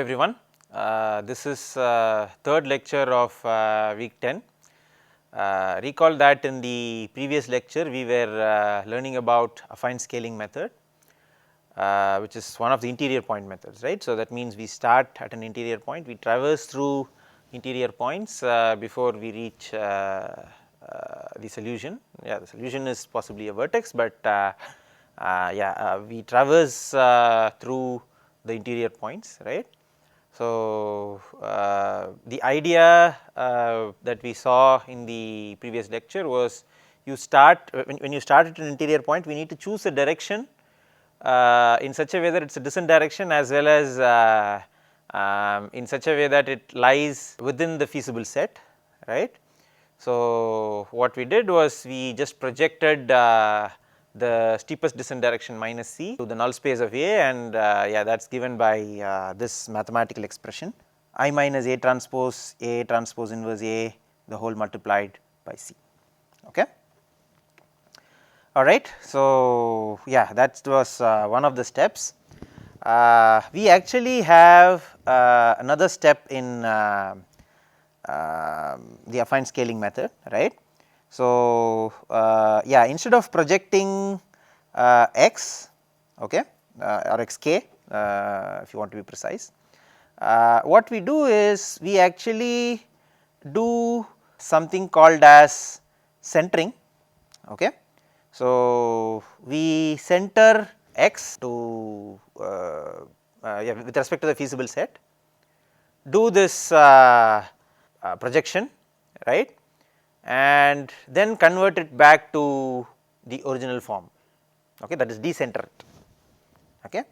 everyone. This is third lecture of week 10. Recall that in the previous lecture we were learning about affine scaling method, which is one of the interior point methods, right. So, that means we start at an interior point, we traverse through interior points before we reach the solution. Yeah, the solution is possibly a vertex, but we traverse through the interior points, right. So, the idea that we saw in the previous lecture was you start when you start at an interior point, we need to choose a direction in such a way that it is a descent direction as well as in such a way that it lies within the feasible set, right. So, what we did was we just projected the steepest descent direction minus c to the null space of A, and that is given by this mathematical expression I minus A transpose inverse A the whole multiplied by c. Okay. All right. So, that was one of the steps. We actually have another step in the affine scaling method, right. So, instead of projecting x, okay, or xk if you want to be precise, what we do is we actually do something called as centering, okay. So, we center x to with respect to the feasible set, do this projection, right, and then convert it back to the original form, okay, that is decenter it. Okay.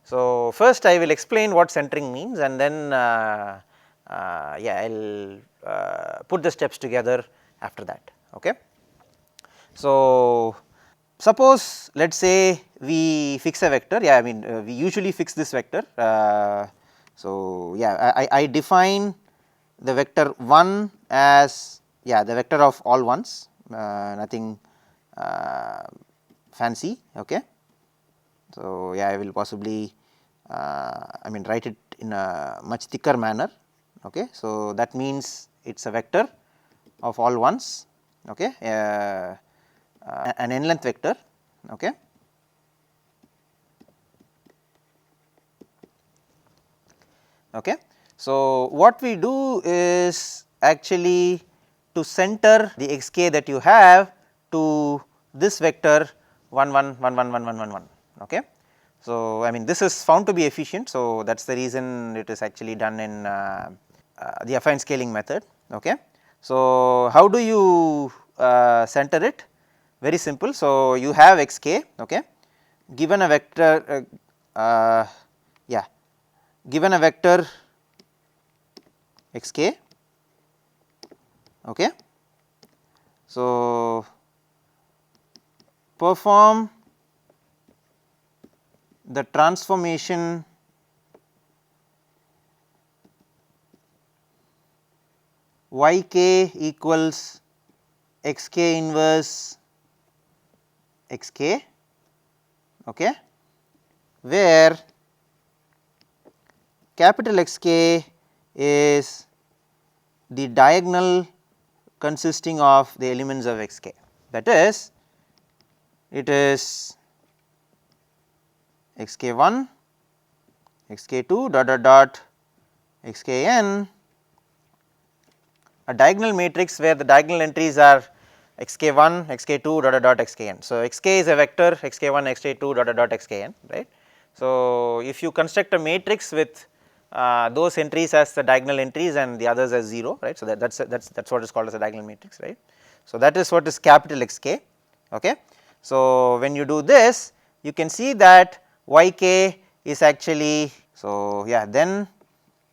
So, first I will explain what centering means, and then I will put the steps together after that. Okay. So, suppose let us say we fix a vector, I mean we usually fix this vector. So, I define the vector 1 as the vector of all ones, nothing fancy. Okay. So, I will possibly write it in a much thicker manner. Okay. So, that means it is a vector of all ones, okay, an n length vector. Okay. Okay. So, what we do is actually to center the xk that you have to this vector 1 1 1 1 1 1 1 1. Okay. So, I mean this is found to be efficient. So, that is the reason it is actually done in the affine scaling method. Okay. So, how do you center it? Very simple. So, you have xk, okay, given a vector given a vector xk. Okay. So, perform the transformation yk equals xk inverse xk, okay, where capital Xk is the diagonal consisting of the elements of xk, that is it is xk1, xk2 dot dot dot xkn, a diagonal matrix where the diagonal entries are xk1, xk2 dot dot dot xkn. So, xk is a vector xk1, xk2 dot dot dot xkn, right. So, if you construct a matrix with those entries as the diagonal entries and the others as 0, right. So, that is what is called as a diagonal matrix, right. So, that is what is capital Xk. Okay. So, when you do this you can see that yk is actually, so then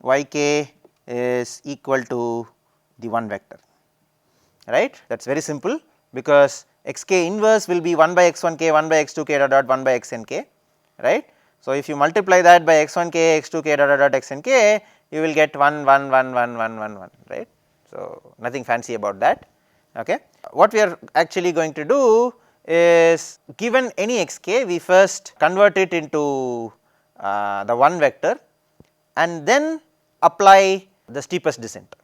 yk is equal to the one vector, right. That is very simple, because xk inverse will be 1 by x1k, 1 by x2k dot dot 1 by xnk, right. So, if you multiply that by x1k, x2k dot dot xnk, you will get 1 1 1 1 1 1 1, right. So, nothing fancy about that. Okay. What we are actually going to do is, given any xk, we first convert it into the one vector, and then apply the steepest descent,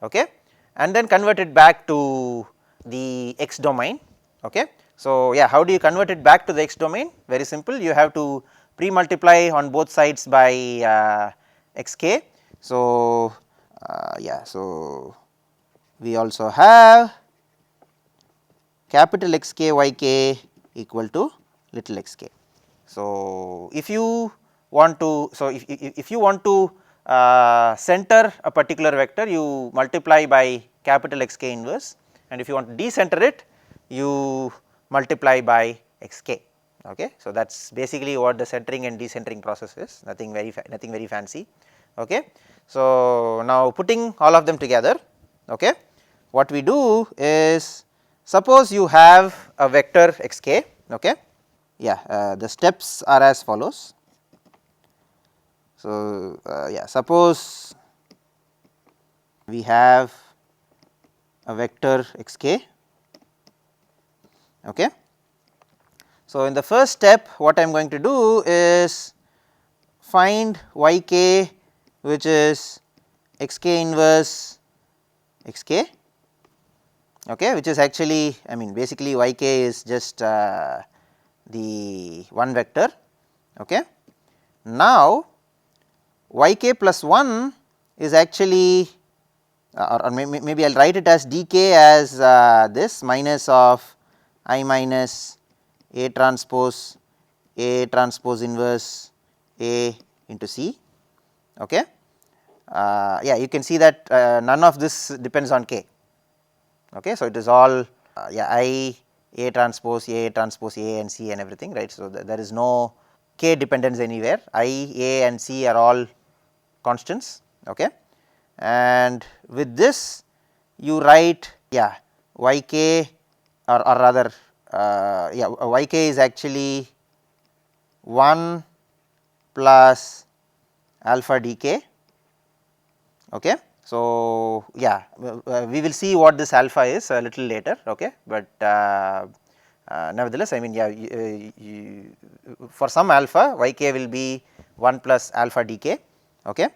okay, and then convert it back to the x domain. Okay. So, yeah, how do you convert it back to the x domain? Very simple, you have to pre-multiply on both sides by xk. So, yeah, so we also have capital Xk Yk equal to little xk. So, if you want to, so if you want to center a particular vector, you multiply by capital Xk inverse, and if you want to decenter it, you multiply by xk. Okay. So, that is basically what the centering and decentering process is, nothing very fancy. Okay. So, now putting all of them together, okay, what we do is, suppose you have a vector xk, okay. Yeah, the steps are as follows. So, yeah, suppose we have a vector xk, okay. So, in the first step what I am going to do is find yk, which is xk inverse xk, okay, which is actually, I mean, basically yk is just the one vector, okay. Now, yk plus 1 is actually, or maybe I will write it as dk as this minus of I minus A transpose inverse A into C, okay. Yeah, you can see that none of this depends on k, okay. So, it is all yeah, I A transpose A and C and everything, right. So, there is no k dependence anywhere, I, A and C are all constants, okay. And with this you write, yeah, yk, or rather yeah, yk is actually 1 plus alpha dk, okay. So, yeah, we will see what this alpha is a little later, okay, but nevertheless, I mean, yeah, for some alpha yk will be 1 plus alpha dk, okay.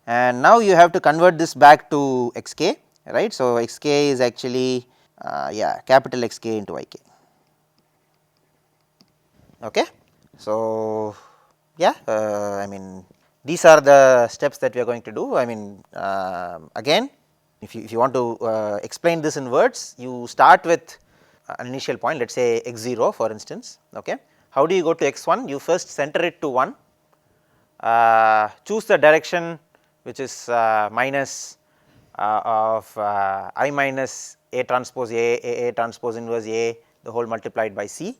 And now you have to convert this back to xk, right. So, xk is actually yeah, capital Xk into yk, okay. So, yeah, I mean, these are the steps that we are going to do. I mean, again, if you want to explain this in words, you start with an initial point, let us say x0 for instance, okay. How do you go to x1? You first center it to 1, choose the direction which is minus of I minus A transpose A transpose inverse A, the whole multiplied by C,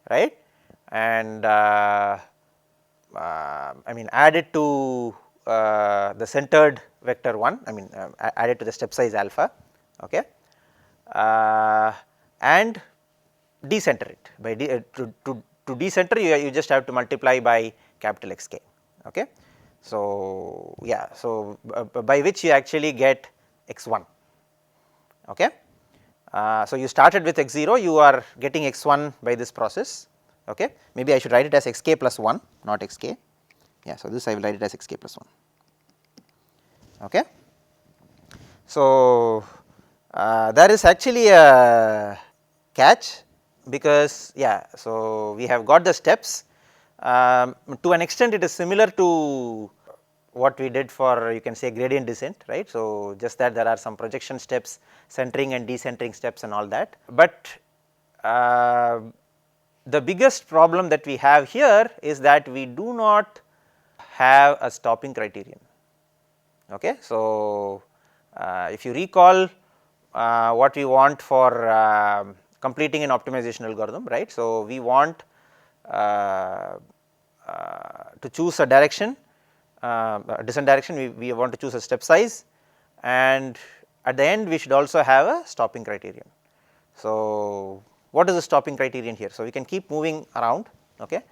right, and I mean, add it to the centered vector 1, I mean, add it to the step size alpha, okay, and decenter it by to decenter you just have to multiply by capital Xk, okay. So, yeah, so by which you actually get x1, okay. So, you started with x0, you are getting x1 by this process, okay. Maybe I should write it as xk plus 1, not xk, yeah. So, this I will write it as xk plus 1, okay. So, there is actually a catch, because, yeah, so we have got the steps, to an extent it is similar to what we did for, you can say, gradient descent, right. So, just that there are some projection steps, centering and decentering steps and all that, but the biggest problem that we have here is that we do not have a stopping criterion, okay. So, if you recall what we want for completing an optimization algorithm, right. So, we want to choose a direction, a descent direction, we want to choose a step size, and at the end we should also have a stopping criterion. So, what is the stopping criterion here? So, we can keep moving around, okay,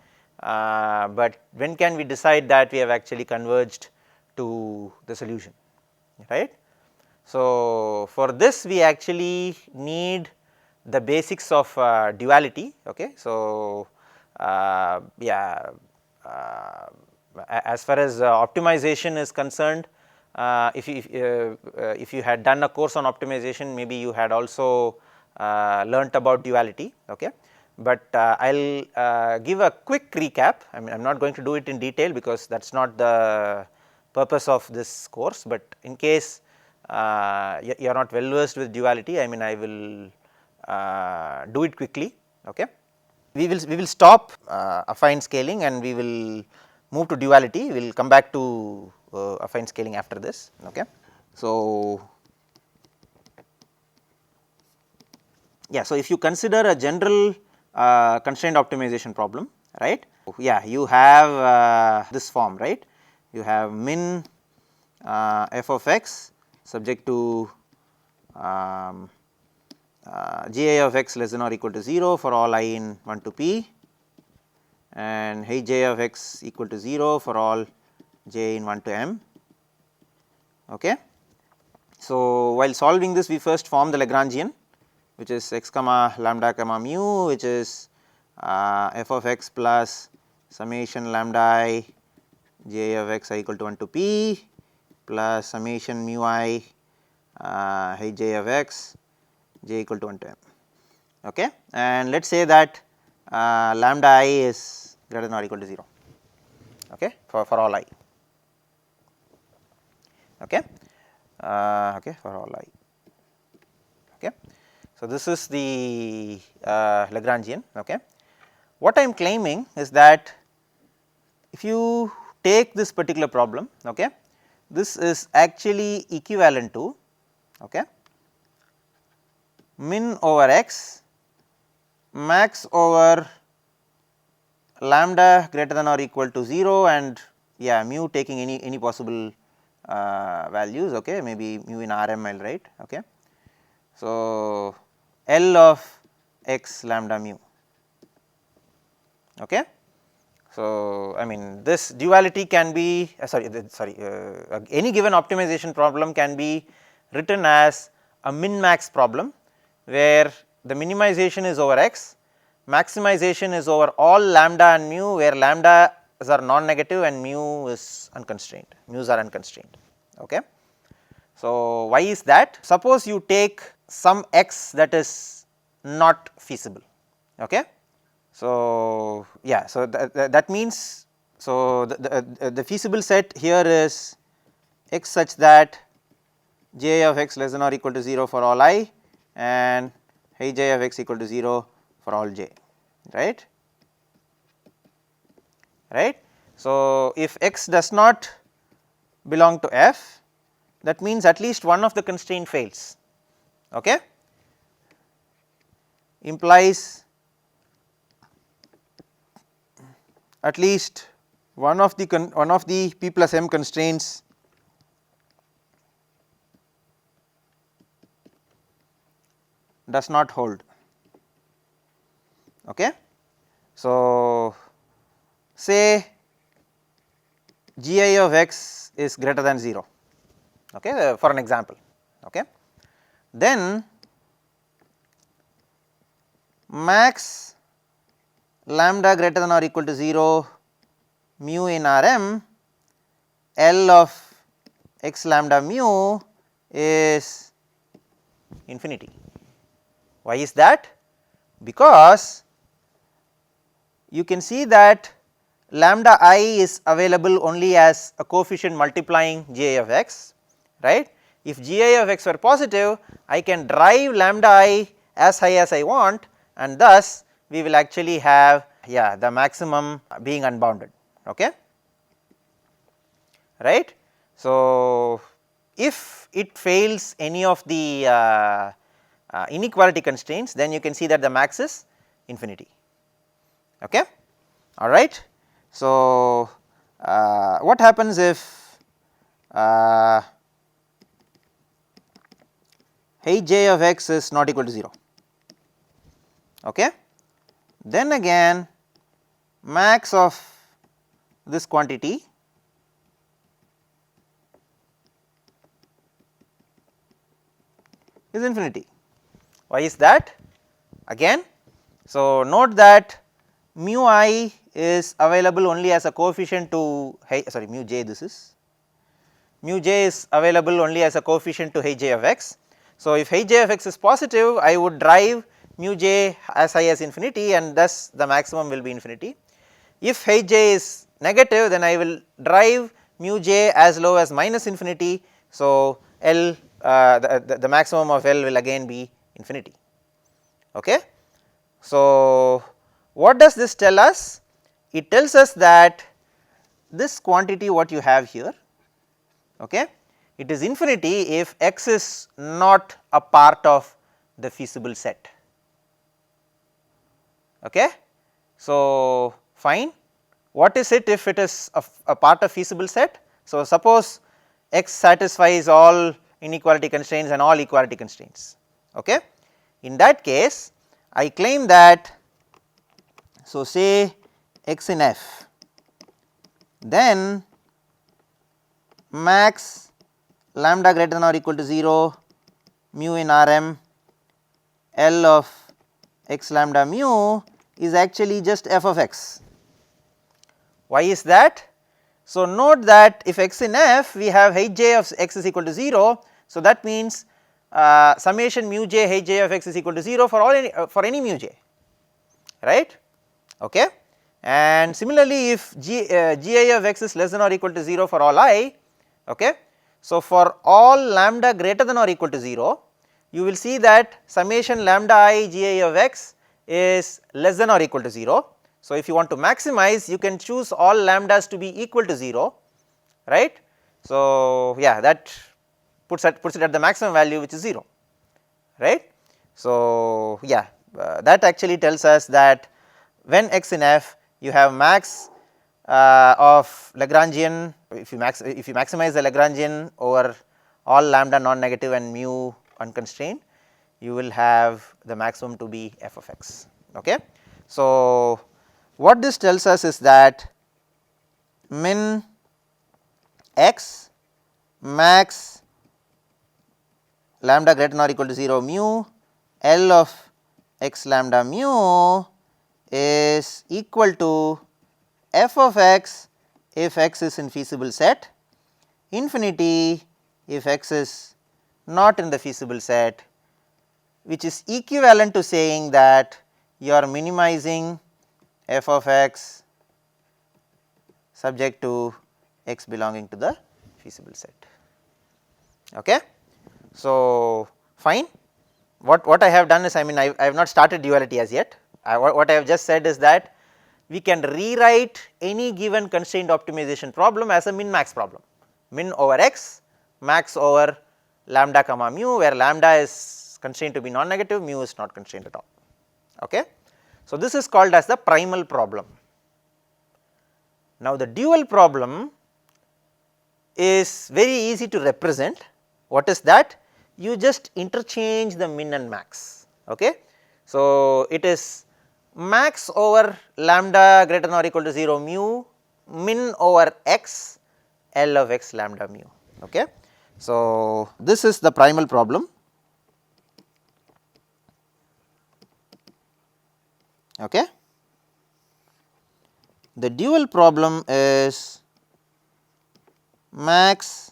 but when can we decide that we have actually converged to the solution, right. So, for this we actually need the basics of duality, okay. So, yeah, as far as optimization is concerned, if you had done a course on optimization, maybe you had also learnt about duality. Okay. But I will give a quick recap. I mean, I am not going to do it in detail because that is not the purpose of this course, but in case you are not well versed with duality, I mean, I will do it quickly. Okay. We will stop affine scaling and we will move to duality. We will come back to affine scaling after this. Okay. So, yeah, so if you consider a general constraint optimization problem, right? Yeah, you have this form, right? You have min f of x subject to gi of x less than or equal to 0 for all I in 1 to p, and hij of x equal to 0 for all j in 1 to m. Okay. So, while solving this, we first form the Lagrangian, which is x comma lambda comma mu, which is f of x plus summation lambda I j of x I equal to 1 to p plus summation mu I hij of x j equal to 1 to m. Okay. And let us say that lambda I is greater than or equal to 0, okay, for all I. Okay. Okay, for all I. Okay. So, this is the Lagrangian. Okay. What I am claiming is that if you take this particular problem, okay, this is actually equivalent to, okay, min over x max over lambda greater than or equal to 0 and yeah mu taking any possible values, okay, maybe mu in Rm I will write. Okay. So, L of x lambda mu. Okay. So, I mean this duality can be any given optimization problem can be written as a min max problem, where the minimization is over x, maximization is over all lambda and mu, where lambda are non negative and mu is unconstrained, mu's are unconstrained. Okay. So, why is that? Suppose you take some x that is not feasible. Okay. So, yeah, so that means, so the feasible set here is x such that j of x less than or equal to 0 for all I and hij of x equal to 0 for all j, right. Right. So, if x does not belong to f, that means at least one of the constraint fails, okay, implies at least one of the p plus m constraints does not hold. Okay. So, say gi of x is greater than 0, okay, for an example. Okay. Then max lambda greater than or equal to 0 mu in Rm, L of x lambda mu is infinity. Why is that? Because you can see that lambda I is available only as a coefficient multiplying gi of x, right. If gi of x were positive, I can drive lambda I as high as I want, and thus we will actually have the maximum being unbounded, okay, right. So, if it fails any of the inequality constraints, then you can see that the max is infinity, okay, all right. So, what happens if hij of x is not equal to 0, okay, then again max of this quantity is infinity. Why is that? Again, so note that mu I is available only as a coefficient to mu j, this is mu j is available only as a coefficient to Hj of x. So, if Hj of x is positive, I would drive mu j as high as infinity and thus the maximum will be infinity. If Hj is negative, then I will drive mu j as low as minus infinity. So, L the maximum of L will again be infinity. Okay. So, what does this tell us? It tells us that this quantity what you have here, okay, it is infinity if x is not a part of the feasible set. Okay. So, fine, what is it if it is a part of feasible set? So, suppose x satisfies all inequality constraints and all equality constraints. Okay. In that case, I claim that, so say x in f, then max lambda greater than or equal to 0 mu in Rm L of x lambda mu is actually just f of x. Why is that? So, note that if x in f we have Hj of x is equal to 0. So, that means summation mu j Hj of x is equal to 0 for all for any mu j, right. Okay. And similarly, if Gi of x is less than or equal to 0 for all I, okay. So, for all lambda greater than or equal to 0, you will see that summation lambda I Gi of x is less than or equal to 0. So, if you want to maximize, you can choose all lambdas to be equal to 0, right. So, yeah, that puts it at the maximum value, which is 0, right. So, yeah, that actually tells us that when x in f you have max of Lagrangian, if you maximize the Lagrangian over all lambda non-negative and mu unconstrained, you will have the maximum to be f of x. Okay. So, what this tells us is that min x max lambda greater than or equal to 0 mu L of x lambda mu is equal to f of x if x is in feasible set, infinity if x is not in the feasible set, which is equivalent to saying that you are minimizing f of x subject to x belonging to the feasible set. Okay. So, fine, what I have done is, I mean, I have not started duality as yet. What I have just said is that we can rewrite any given constrained optimization problem as a min max problem, min over x, max over lambda comma mu, where lambda is constrained to be non negative, mu is not constrained at all. Okay. So, this is called as the primal problem. Now, the dual problem is very easy to represent. What is that? You just interchange the min and max. Okay. So, it is max over lambda greater than or equal to 0 mu min over x L of x lambda mu. Okay. So, this is the primal problem. Okay. The dual problem is max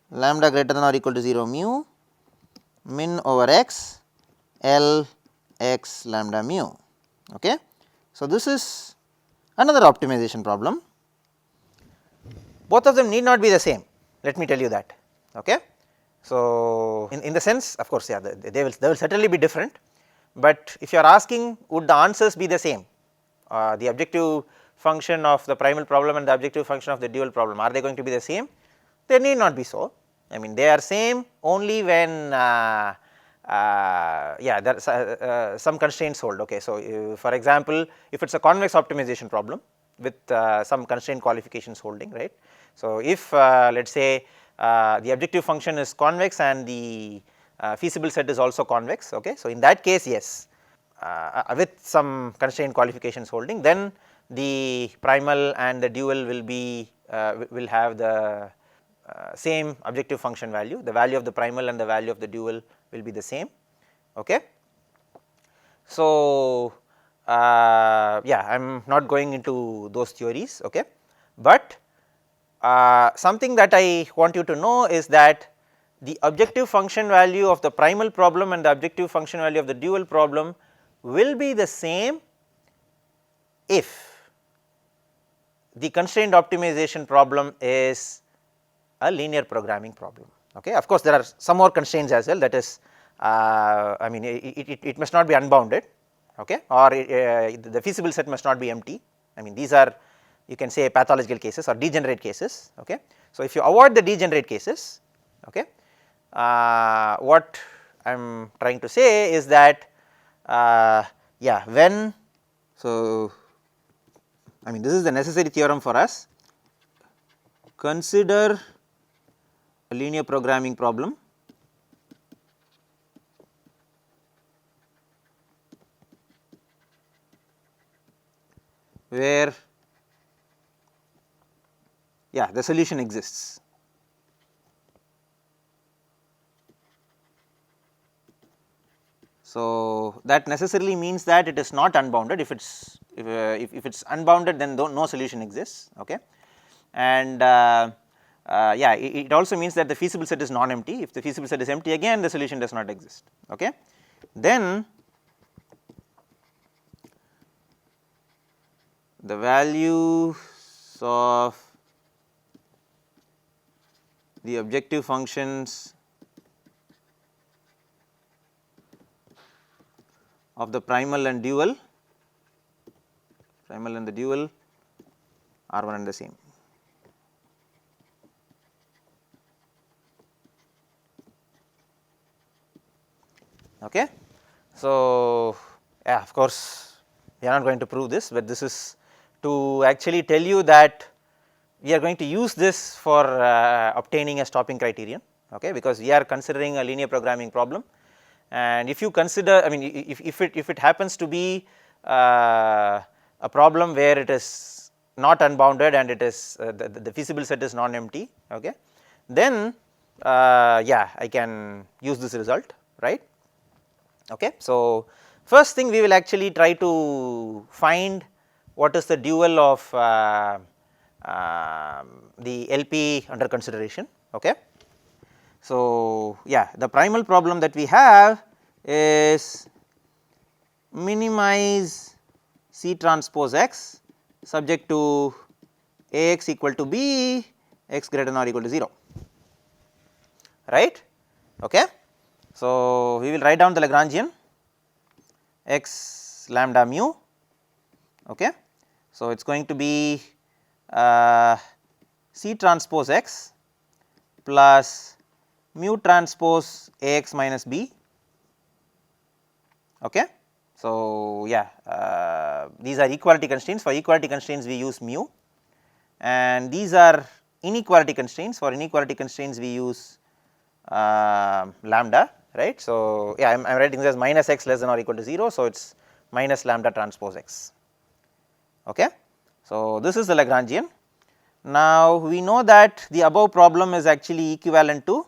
lambda greater than or equal to 0 mu min over x L x lambda mu. Okay. So, this is another optimization problem. Both of them need not be the same, let me tell you that. Okay. So, in the sense, of course, yeah, they will certainly be different, but if you are asking would the answers be the same, the objective function of the primal problem and the objective function of the dual problem, are they going to be the same? They need not be so. I mean, they are same only when yeah, there some constraints hold. Okay. So, for example, if it is a convex optimization problem with some constraint qualifications holding, right. So, if let us say the objective function is convex and the feasible set is also convex. Okay. So, in that case, yes, with some constraint qualifications holding, then the primal and the dual will be will have the same objective function value, the value of the primal and the value of the dual will be the same. Okay. So, yeah, I am not going into those theories, okay. But something that I want you to know is that the objective function value of the primal problem and the objective function value of the dual problem will be the same if the constrained optimization problem is a linear programming problem. Okay. Of course, there are some more constraints as well, that is I mean it must not be unbounded, okay, or the feasible set must not be empty. I mean these are, you can say, pathological cases or degenerate cases. Okay. So, if you avoid the degenerate cases, okay, what I am trying to say is that yeah, when, so I mean this is the necessary theorem for us. Consider a linear programming problem where, yeah, the solution exists. So, that necessarily means that it is not unbounded. If it is unbounded, then no solution exists, okay. And yeah, it also means that the feasible set is non-empty. If the feasible set is empty, again the solution does not exist, okay. Then the values of the objective functions of the primal and dual are one and the same. Okay. So, yeah, of course, we are not going to prove this, but this is to actually tell you that we are going to use this for obtaining a stopping criterion, okay, because we are considering a linear programming problem. And if you consider, I mean if it happens to be a problem where it is not unbounded and it is the feasible set is non-empty, okay, then yeah, I can use this result, right. Okay. So, first thing we will actually try to find what is the dual of the LP under consideration, okay. So, yeah, the primal problem that we have is minimize C transpose x subject to A x equal to b, x greater than or equal to 0, right. Okay. So, we will write down the Lagrangian x lambda mu, okay. So, it is going to be C transpose x plus mu transpose A x minus b, okay. So, yeah, these are equality constraints. For equality constraints we use mu, and these are inequality constraints. For inequality constraints we use lambda, right. So, yeah, I am writing this as minus x less than or equal to 0. So, it is minus lambda transpose x, okay. So, this is the Lagrangian. Now, we know that the above problem is actually equivalent to,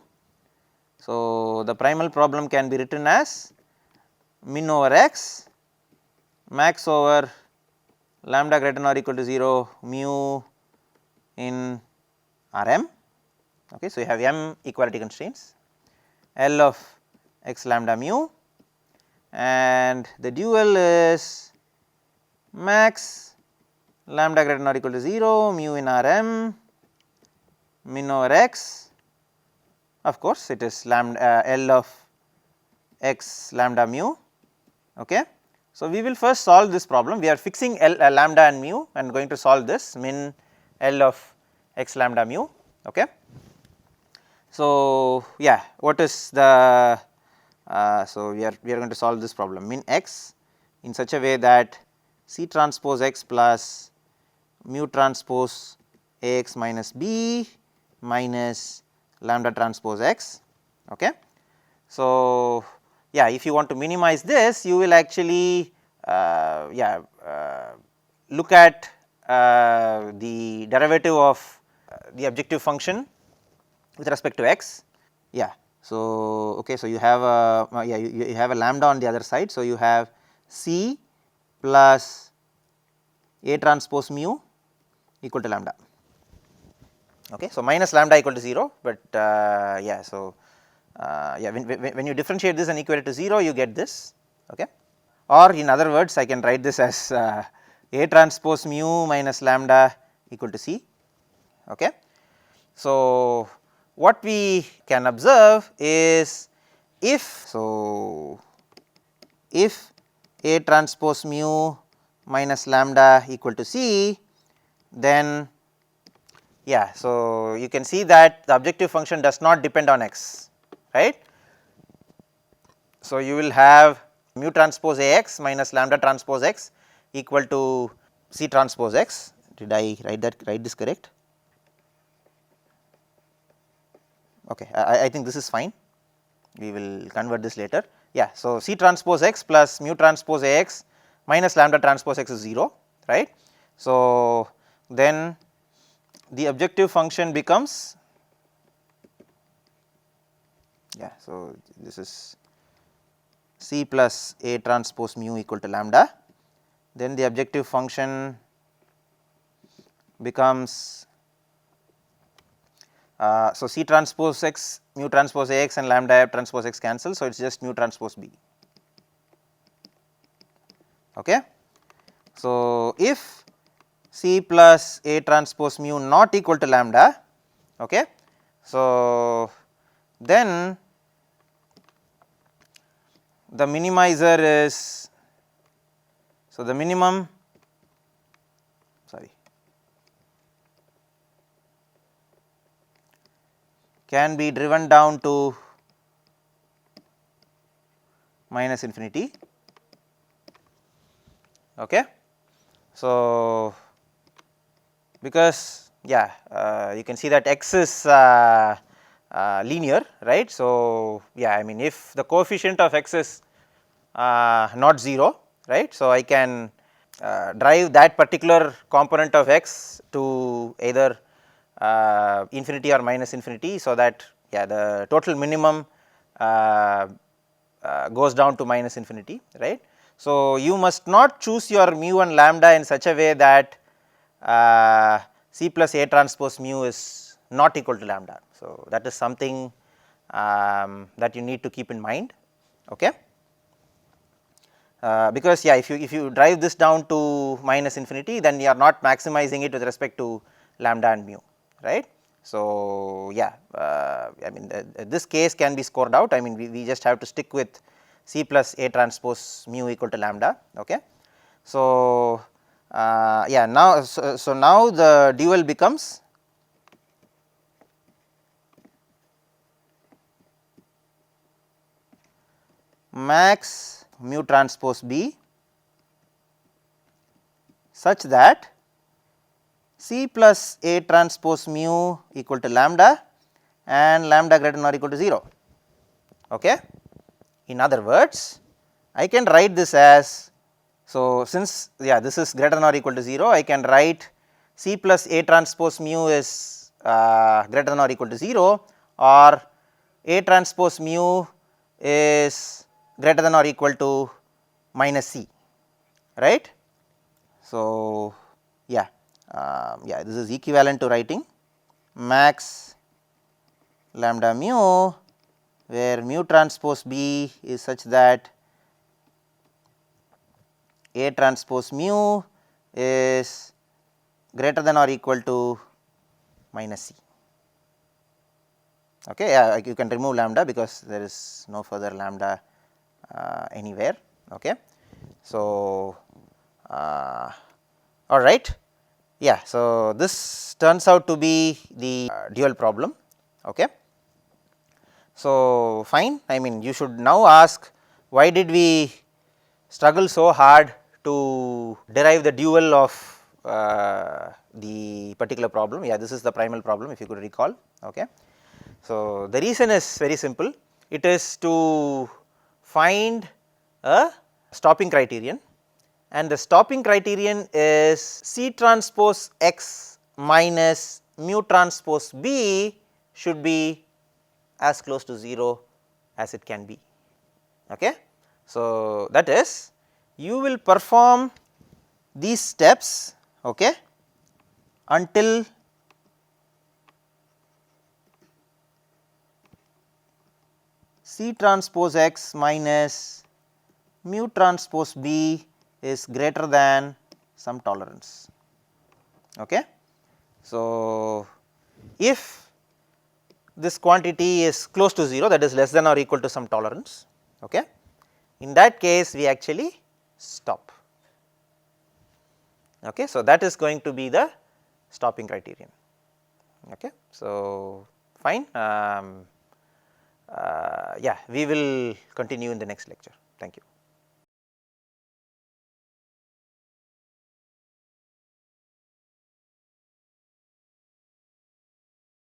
so the primal problem can be written as min over x max over lambda greater than or equal to 0 mu in Rm, okay. So, you have m equality constraints, L of x lambda mu, and the dual is max lambda greater than or equal to 0 mu in Rm min over x, of course it is lambda L of x lambda mu, okay. So, we will first solve this problem. We are fixing lambda and mu and going to solve this min L of x lambda mu, okay. So, yeah, what is the so we are going to solve this problem min x in such a way that C transpose x plus mu transpose A x minus b minus lambda transpose x, okay. So, yeah, if you want to minimize this, you will actually yeah, look at the derivative of the objective function with respect to x, yeah. So, okay, so you have a yeah, you have a lambda on the other side. So, you have C plus A transpose mu equal to lambda. Okay. So, minus lambda equal to 0, but yeah. So, yeah, when you differentiate this and equate it to 0, you get this. Okay. Or in other words, I can write this as A transpose mu minus lambda equal to C. Okay. So, what we can observe is if if A transpose mu minus lambda equal to C, then yeah. So, you can see that the objective function does not depend on x, right. So, you will have mu transpose A x minus lambda transpose x equal to C transpose x. Did I write this correct? Okay, I think this is fine. We will convert this later. Yeah, so C transpose x plus mu transpose A x minus lambda transpose x is 0, right. So, then the objective function becomes, yeah, so this is C plus A transpose mu equal to lambda, then the objective function becomes so C transpose x, mu transpose A x and lambda transpose x cancel. So, it is just mu transpose B. Okay. So, if C plus A transpose mu not equal to lambda, okay. So, then the minimizer is, so the minimum, sorry, can be driven down to minus infinity. Okay. So, because yeah, you can see that x is linear, right. So, yeah, I mean if the coefficient of x is not 0, right. So, I can drive that particular component of x to either infinity or minus infinity. So, that yeah, the total minimum goes down to minus infinity, right. So, you must not choose your mu and lambda in such a way that C plus A transpose mu is not equal to lambda. So, that is something that you need to keep in mind. Okay. Because yeah, if you drive this down to minus infinity, then you are not maximizing it with respect to lambda and mu, right. So, yeah, I mean this case can be scored out. I mean we just have to stick with C plus A transpose mu equal to lambda. Okay. So, yeah, now so now the dual becomes max mu transpose B such that C plus A transpose mu equal to lambda and lambda greater than or equal to 0. Okay. In other words, I can write this as, so since yeah this is greater than or equal to 0, I can write C plus A transpose mu is greater than or equal to 0, or A transpose mu is greater than or equal to minus C, right. So, yeah, yeah, this is equivalent to writing max lambda mu, where mu transpose B is such that A transpose mu is greater than or equal to minus C. Okay, yeah, you can remove lambda because there is no further lambda anywhere. Okay. So, all right. Yeah, so this turns out to be the dual problem. Okay. So, fine, I mean you should now ask why did we struggle so hard to derive the dual of the particular problem. Yeah, this is the primal problem if you could recall. Okay. So, the reason is very simple, it is to find a stopping criterion, and the stopping criterion is C transpose x minus mu transpose B should be as close to 0 as it can be. Okay. So, that is you will perform these steps, okay, until C transpose x minus mu transpose B is greater than some tolerance. Okay. So, if this quantity is close to 0, that is less than or equal to some tolerance, okay, in that case we actually stop. Okay. So, that is going to be the stopping criterion. Okay. So, fine, yeah, we will continue in the next lecture. Thank you.